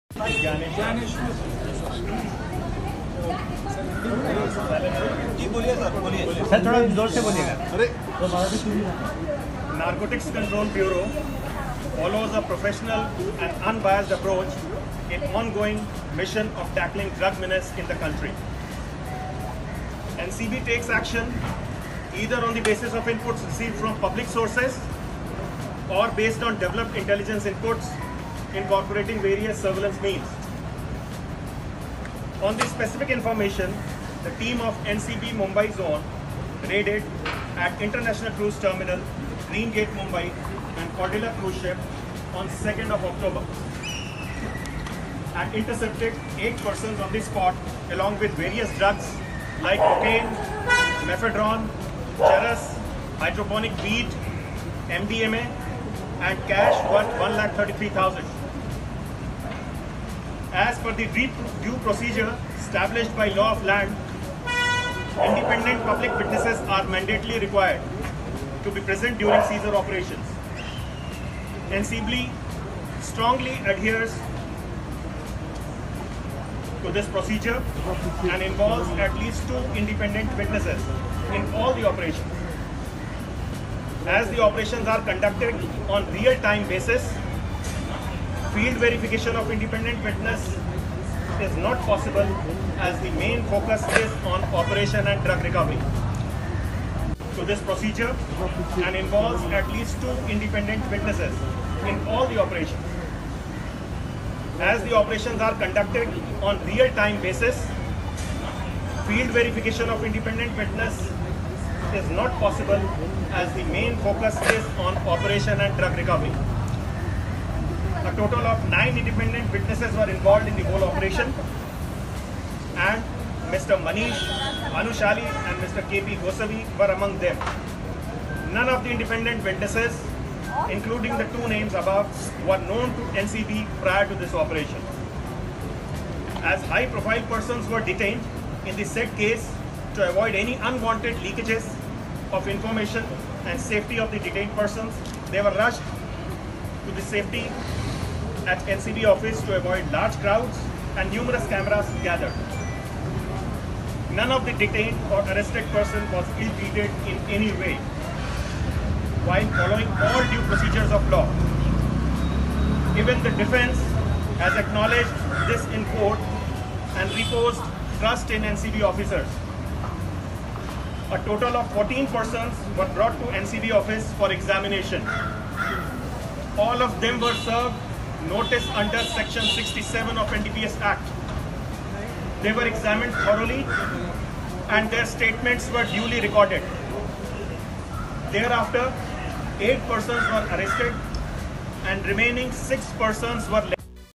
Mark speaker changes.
Speaker 1: जी बोलिए सर, बोलिए
Speaker 2: सर, थोड़ा जोर से बोलिएगा।
Speaker 1: अरे
Speaker 3: Narcotics Control Bureau follows a professional and unbiased approach in ongoing mission of tackling drug menace in the country. NCB takes action either on the basis of inputs received from public sources or based on developed intelligence inputs incorporating various surveillance means. On the specific information, the team of NCB Mumbai Zone raided at International Cruise Terminal, Green Gate, Mumbai and Cordilla Cruise Ship on 2nd of October and intercepted 8 persons on the spot along with various drugs like cocaine, mephedrone, charas, hydroponic weed, MDMA and cash worth 1,33,000. As per the due procedure established by law of land, independent public witnesses are mandatorily required to be present during seizure operations. NCB strongly adheres to this procedure and involves at least 2 independent witnesses in all the operations. As the operations are conducted on real-time basis, field verification of independent witness is not possible as the main focus is on operation and drug recovery. So this procedure and involves at least 2 independent witnesses in all the operations. As the operations are conducted on real-time basis, field verification of independent witness is not possible as the main focus is on operation and drug recovery. A total of 9 independent witnesses were involved in the whole operation and Mr. Manish Anushali and Mr. KP Gosavi were among them. None of the independent witnesses, including the 2 names above, were known to NCB prior to this operation. As high-profile persons were detained in the said case to avoid any unwanted leakages of information and safety of the detained persons, they were rushed to the safety at NCB office to avoid large crowds and numerous cameras gathered. None of the detained or arrested person was ill-treated in any way while following all due procedures of law. Even the defense has acknowledged this in court and reposed trust in NCB officers. A total of 14 persons were brought to NCB office for examination. All of them were served notice under section 67 of NDPS Act. They were examined thoroughly and their statements were duly recorded. Thereafter, 8 persons were arrested and remaining 6 persons were